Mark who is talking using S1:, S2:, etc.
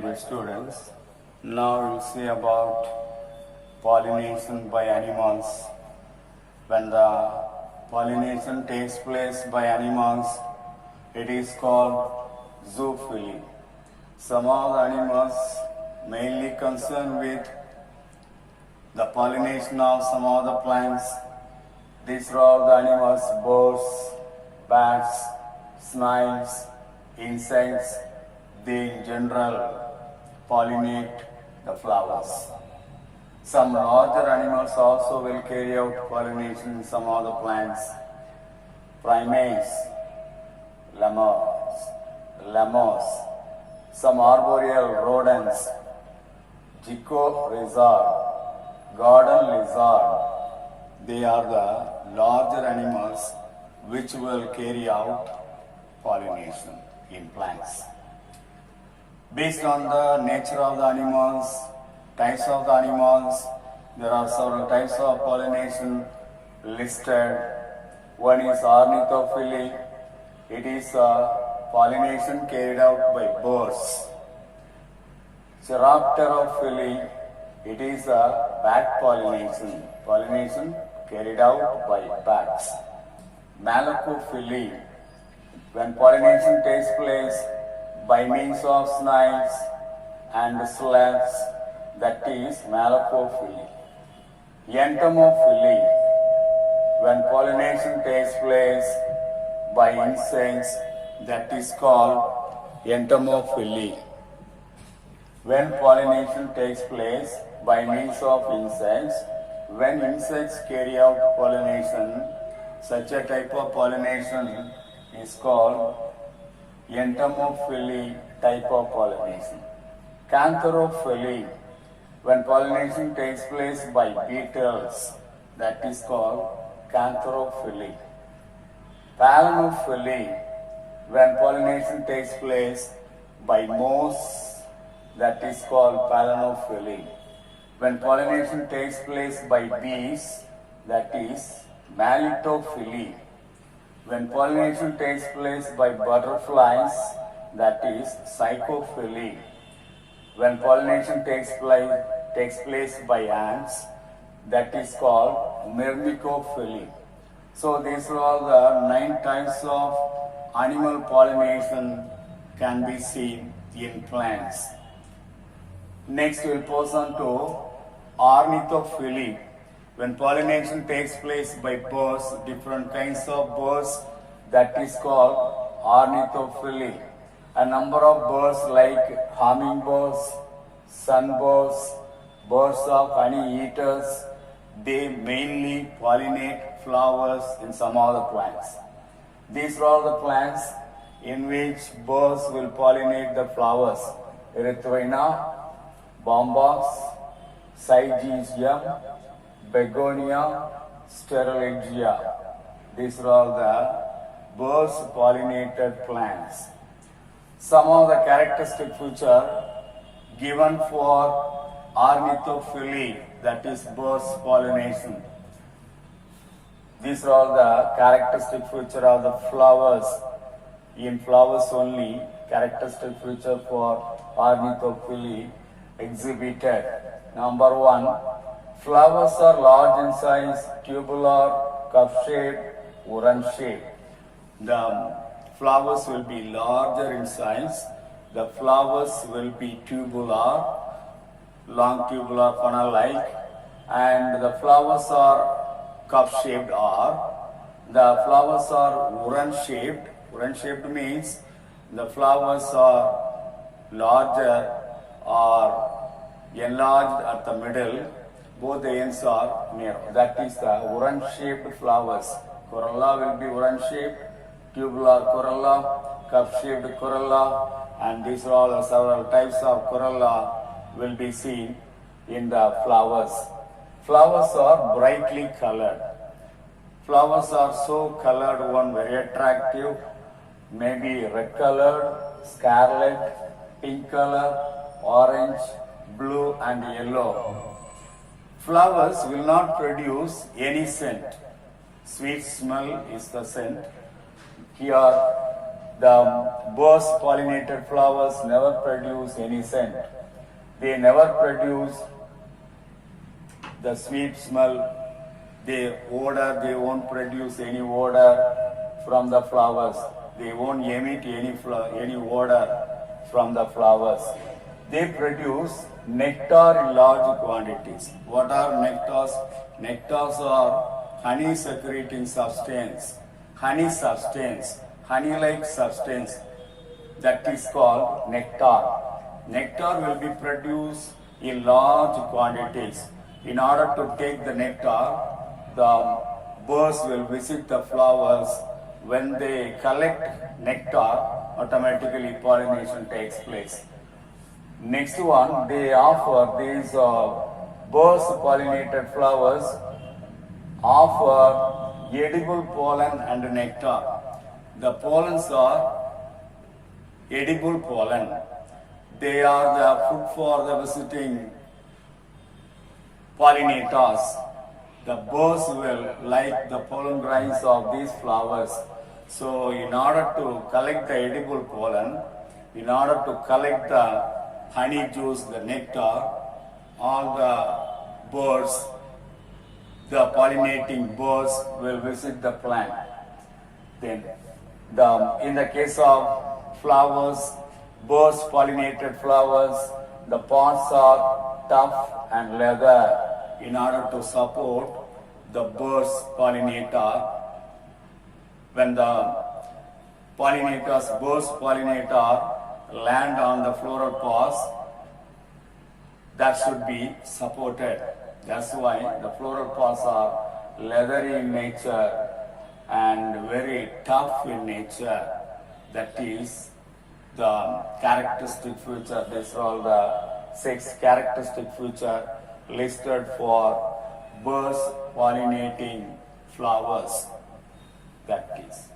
S1: Dear students, now we'll see about pollination by animals. When the pollination takes place by animals, it is called zoophily. Some of the animals mainly concerned with the pollination of some of the plants. These are all the animals: birds, bats, snails, insects. They in general pollinate the flowers. Some larger animals also will carry out pollination in some of the plants. Primates, lemurs, some arboreal rodents, gyrophilids, garden lizard. They are the larger animals which will carry out pollination in plants. Based on the nature of the animals, types of the animals, there are several types of pollination listed. One is ornithophily. It is pollination carried out by birds. Chiropterophily. It is bat pollination carried out by bats. Malacophily. When pollination takes place by means of snails and slugs, that is malacophily. Entomophily, when pollination takes place by insects, that is called entomophily. When pollination takes place by means of insects, when insects carry out pollination, such a type of pollination is called entomophily type of pollination. Cantherophily, when pollination takes place by beetles, that is called cantherophily. Palanophily, when pollination takes place by moths, that is called palanophily. When pollination takes place by bees, that is malitophily. When pollination takes place by butterflies, that is psychophily. When pollination takes place by ants, that is called myrmecophily. So these are all the 9 types of animal pollination can be seen in plants. Next we'll pass on to ornithophily. When pollination takes place by birds, different kinds of birds, that is called ornithophily. A number of birds like hummingbirds, sunbirds, birds of honey eaters, they mainly pollinate flowers in some of the plants. These are all the plants in which birds will pollinate the flowers: erythrina, bombax, syzygium, begonia, sterlingia. These are all the birds pollinated plants. Some of the characteristic features given for ornithophily, that is birds pollination. These are all the characteristic features of the flowers. In flowers only, characteristic feature for ornithophily exhibited. Number 1, flowers are large in size, tubular, cup-shaped, urn-shaped. The flowers will be larger in size. The flowers will be tubular, long tubular funnel-like, and the flowers are cup-shaped or the flowers are urn-shaped. Urn-shaped means the flowers are larger or enlarged at the middle. Both the ends are narrow. That is the urn-shaped flowers. Corolla will be urn-shaped, tubular corolla, cup-shaped corolla, and these are all several types of corolla will be seen in the flowers. Flowers are brightly colored. Flowers are so colored, one very attractive, maybe red colored, scarlet, pink color, orange, blue and yellow. Flowers will not produce any scent. Sweet smell is the scent. Here The birds pollinated flowers never produce any scent. They never produce the sweet smell, the odor, they won't produce any odor from the flowers. They won't emit any odor from the flowers. They produce nectar in large quantities. What are nectars? Nectars are honey secreting substance, honey-like substance that is called nectar. Nectar will be produced in large quantities. In order to take the nectar, the birds will visit the flowers. When they collect nectar, automatically pollination takes place. Next one, they offer these birds pollinated flowers offer edible pollen and nectar. The pollens are edible pollen. They are the food for the visiting pollinators. The birds will like the pollen grains of these flowers. So in order to collect the edible pollen, in order to collect the honey juice, the nectar, all the birds, the pollinating birds will visit the plant. Then in the case of flowers, birds pollinated flowers, the pods are tough and leather in order to support the bird's pollinator. When the bird's pollinator land on the floral pods, that should be supported. That's why the floral pods are leathery in nature and very tough in nature. That is the characteristic feature. These are all the 6 characteristic features listed for birds pollinating flowers. That is.